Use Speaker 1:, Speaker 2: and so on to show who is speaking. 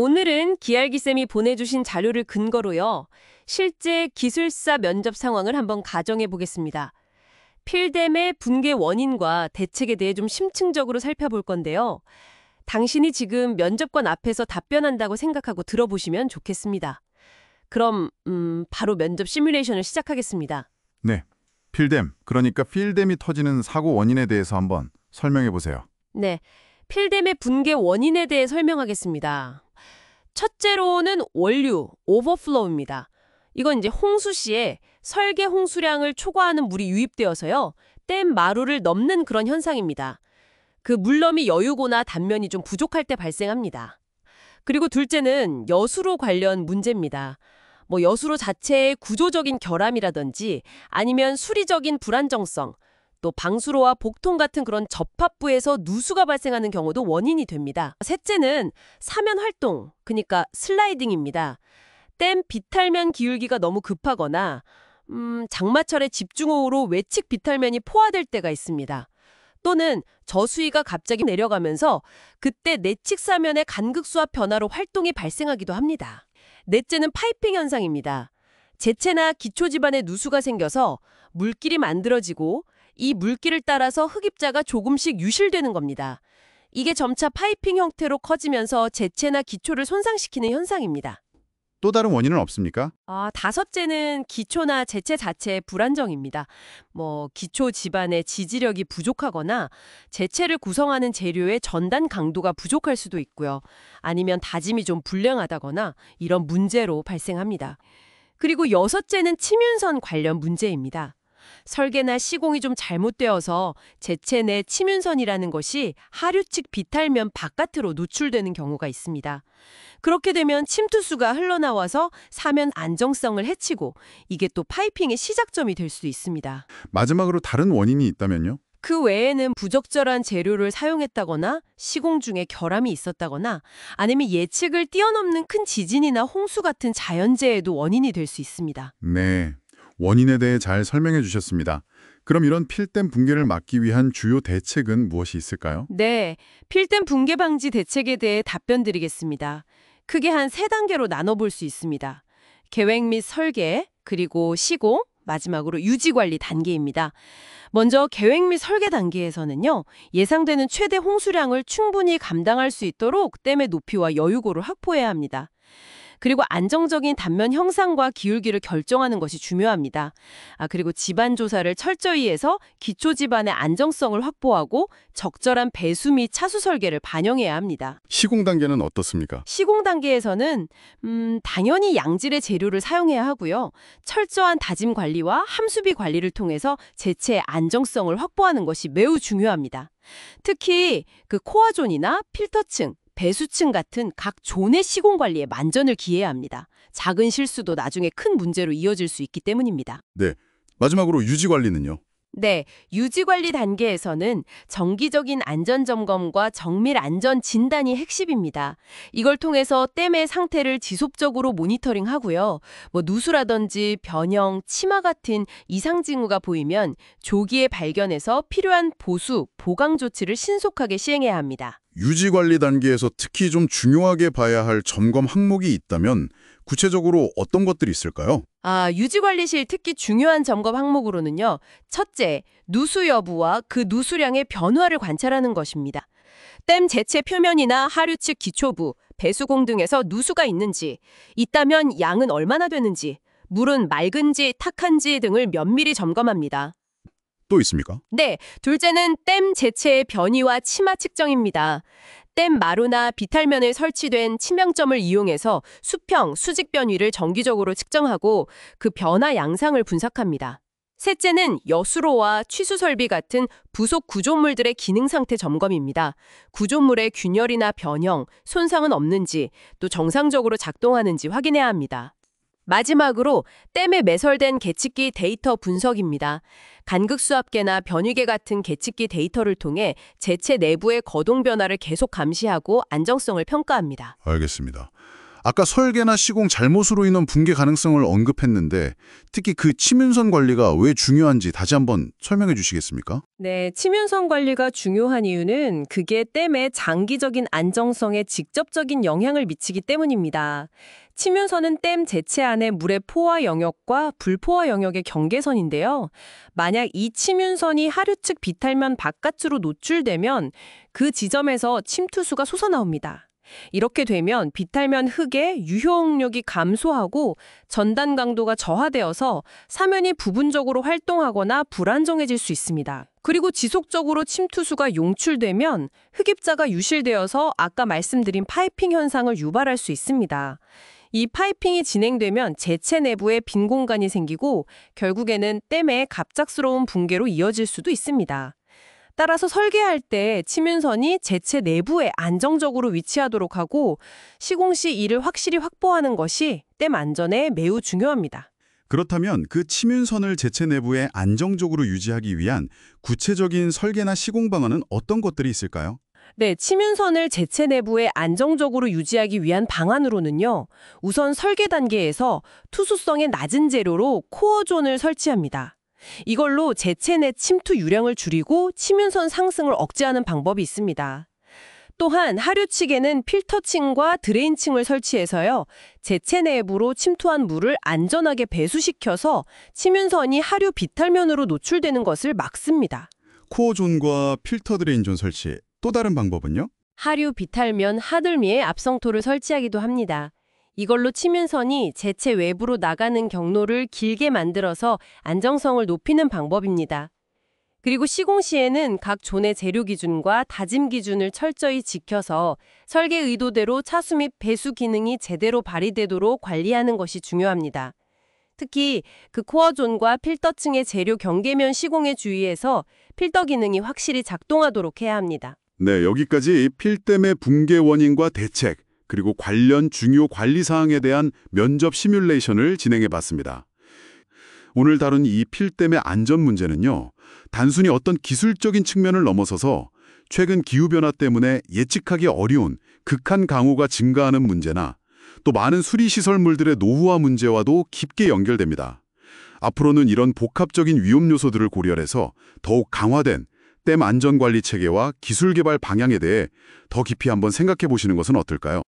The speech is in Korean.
Speaker 1: 오늘은 기알기쌤이 보내주신 자료를 근거로요. 실제 기술사 면접 상황을 한번 가정해 보겠습니다. 필뎀의 붕괴 원인과 대책에 대해 좀 심층적으로 살펴볼 건데요. 당신이 지금 면접관 앞에서 답변한다고 생각하고 들어보시면 좋겠습니다. 그럼 바로 면접 시뮬레이션을 시작하겠습니다.
Speaker 2: 네, 필뎀, 그러니까 필뎀이 터지는 사고 원인에 대해서 한번 설명해 보세요.
Speaker 1: 네, 필뎀의 붕괴 원인에 대해 설명하겠습니다. 첫째로는 원류, 오버플로우입니다. 이건 이제 홍수 시에 설계 홍수량을 초과하는 물이 유입되어서요. 댐 마루를 넘는 그런 현상입니다. 그 물넘이 여유고나 단면이 좀 부족할 때 발생합니다. 그리고 둘째는 여수로 관련 문제입니다. 여수로 자체의 구조적인 결함이라든지 아니면 수리적인 불안정성, 또 방수로와 복통 같은 그런 접합부에서 누수가 발생하는 경우도 원인이 됩니다. 셋째는 사면 활동, 그러니까 슬라이딩입니다. 댐 비탈면 기울기가 너무 급하거나 장마철에 집중호우로 외측 비탈면이 포화될 때가 있습니다. 또는 저수위가 갑자기 내려가면서 그때 내측 사면의 간극수압 변화로 활동이 발생하기도 합니다. 넷째는 파이핑 현상입니다. 제체나 기초 지반에 누수가 생겨서 물길이 만들어지고 이 물길을 따라서 흡입자가 조금씩 유실되는 겁니다. 이게 점차 파이핑 형태로 커지면서 제체나 기초를 손상시키는 현상입니다.
Speaker 2: 또 다른 원인은 없습니까?
Speaker 1: 다섯째는 기초나 제체 자체의 불안정입니다. 기초 지반의 지지력이 부족하거나 제체를 구성하는 재료의 전단 강도가 부족할 수도 있고요. 아니면 다짐이 좀 불량하다거나 이런 문제로 발생합니다. 그리고 여섯째는 침윤선 관련 문제입니다. 설계나 시공이 좀 잘못되어서 제체 내 침윤선이라는 것이 하류 측 비탈면 바깥으로 노출되는 경우가 있습니다. 그렇게 되면 침투수가 흘러나와서 사면 안정성을 해치고 이게 또 파이핑의 시작점이 될 수 있습니다.
Speaker 2: 마지막으로 다른 원인이 있다면요?
Speaker 1: 그 외에는 부적절한 재료를 사용했다거나 시공 중에 결함이 있었다거나 아니면 예측을 뛰어넘는 큰 지진이나 홍수 같은 자연재해도 원인이 될 수 있습니다.
Speaker 2: 네, 원인에 대해 잘 설명해 주셨습니다. 그럼 이런 필뎀 붕괴를 막기 위한 주요 대책은 무엇이 있을까요?
Speaker 1: 네, 필뎀 붕괴 방지 대책에 대해 답변 드리겠습니다. 크게 한 세 단계로 나눠볼 수 있습니다. 계획 및 설계, 그리고 시공, 마지막으로 유지관리 단계입니다. 먼저 계획 및 설계 단계에서는요. 예상되는 최대 홍수량을 충분히 감당할 수 있도록 댐의 높이와 여유고를 확보해야 합니다. 그리고 안정적인 단면 형상과 기울기를 결정하는 것이 중요합니다. 그리고 지반 조사를 철저히 해서 기초 지반의 안정성을 확보하고 적절한 배수 및 차수 설계를 반영해야 합니다.
Speaker 2: 시공 단계는 어떻습니까?
Speaker 1: 시공 단계에서는 당연히 양질의 재료를 사용해야 하고요. 철저한 다짐 관리와 함수비 관리를 통해서 제체의 안정성을 확보하는 것이 매우 중요합니다. 특히 그 코어존이나 필터층, 배수층 같은 각 존의 시공 관리에 만전을 기해야 합니다. 작은 실수도 나중에 큰 문제로 이어질 수 있기 때문입니다.
Speaker 2: 네, 마지막으로 유지 관리는요?
Speaker 1: 네, 유지관리 단계에서는 정기적인 안전점검과 정밀 안전 진단이 핵심입니다. 이걸 통해서 댐의 상태를 지속적으로 모니터링하고요. 누수라든지 변형, 치마 같은 이상 징후가 보이면 조기에 발견해서 필요한 보수, 보강 조치를 신속하게 시행해야 합니다.
Speaker 2: 유지 관리 단계에서 특히 좀 중요하게 봐야 할 점검 항목이 있다면 구체적으로 어떤 것들이 있을까요?
Speaker 1: 유지관리실 특히 중요한 점검 항목으로는요. 첫째, 누수 여부와 그 누수량의 변화를 관찰하는 것입니다. 댐 제체 표면이나 하류 측 기초부, 배수공 등에서 누수가 있는지, 있다면 양은 얼마나 되는지, 물은 맑은지 탁한지 등을 면밀히 점검합니다.
Speaker 2: 또 있습니까?
Speaker 1: 네, 둘째는 댐 제체의 변이와 치마 측정입니다. 댐 마루나 비탈면에 설치된 치명점을 이용해서 수평, 수직 변위를 정기적으로 측정하고 그 변화 양상을 분석합니다. 셋째는 여수로와 취수 설비 같은 부속 구조물들의 기능 상태 점검입니다. 구조물의 균열이나 변형, 손상은 없는지, 또 정상적으로 작동하는지 확인해야 합니다. 마지막으로 댐에 매설된 계측기 데이터 분석입니다. 간극수압계나 변위계 같은 계측기 데이터를 통해 제체 내부의 거동 변화를 계속 감시하고 안정성을 평가합니다.
Speaker 2: 알겠습니다.
Speaker 3: 아까 설계나 시공 잘못으로 인한 붕괴 가능성을 언급했는데 특히 그 치문선 관리가 왜 중요한지 다시 한번 설명해 주시겠습니까?
Speaker 1: 네, 치면선 관리가 중요한 이유는 그게 댐의 장기적인 안정성에 직접적인 영향을 미치기 때문입니다. 치면선은 댐 제체 안의 물의 포화 영역과 불포화 영역의 경계선인데요. 만약 이 치면선이 하류 측 비탈면 바깥으로 노출되면 그 지점에서 침투수가 솟아나옵니다. 이렇게 되면 비탈면 흙의 유효응력이 감소하고 전단 강도가 저하되어서 사면이 부분적으로 활동하거나 불안정해질 수 있습니다. 그리고 지속적으로 침투수가 용출되면 흡입자가 유실되어서 아까 말씀드린 파이핑 현상을 유발할 수 있습니다. 이 파이핑이 진행되면 제체 내부에 빈 공간이 생기고 결국에는 댐의 갑작스러운 붕괴로 이어질 수도 있습니다. 따라서 설계할 때 치문선이 제체 내부에 안정적으로 위치하도록 하고 시공 시 이를 확실히 확보하는 것이 댐 안전에 매우 중요합니다.
Speaker 2: 그렇다면 그 치문선을 제체 내부에 안정적으로 유지하기 위한 구체적인 설계나 시공 방안은 어떤 것들이 있을까요?
Speaker 1: 네, 치문선을 제체 내부에 안정적으로 유지하기 위한 방안으로는요. 우선 설계 단계에서 투수성이 낮은 재료로 코어존을 설치합니다. 이걸로 제체 내 침투 유량을 줄이고 치문선 상승을 억제하는 방법이 있습니다. 또한 하류측에는 필터층과 드레인층을 설치해서요. 제체 내부로 침투한 물을 안전하게 배수시켜서 치문선이 하류 비탈면으로 노출되는 것을 막습니다.
Speaker 2: 코어존과 필터 드레인존 설치, 또 다른 방법은요?
Speaker 1: 하류 비탈면 하들미에 압성토를 설치하기도 합니다. 이걸로 치문선이 제체 외부로 나가는 경로를 길게 만들어서 안정성을 높이는 방법입니다. 그리고 시공 시에는 각 존의 재료 기준과 다짐 기준을 철저히 지켜서 설계 의도대로 차수 및 배수 기능이 제대로 발휘되도록 관리하는 것이 중요합니다. 특히 그 코어존과 필터층의 재료 경계면 시공에 주의해서 필터 기능이 확실히 작동하도록 해야 합니다.
Speaker 2: 네, 여기까지 필댐의 붕괴 원인과 대책, 그리고 관련 중요 관리 사항에 대한 면접 시뮬레이션을 진행해 봤습니다. 오늘 다룬 이 필댐의 안전 문제는요, 단순히 어떤 기술적인 측면을 넘어서서 최근 기후변화 때문에 예측하기 어려운 극한 강우가 증가하는 문제나 또 많은 수리시설물들의 노후화 문제와도 깊게 연결됩니다. 앞으로는 이런 복합적인 위험 요소들을 고려해서 더욱 강화된 댐 안전관리 체계와 기술 개발 방향에 대해 더 깊이 한번 생각해 보시는 것은 어떨까요?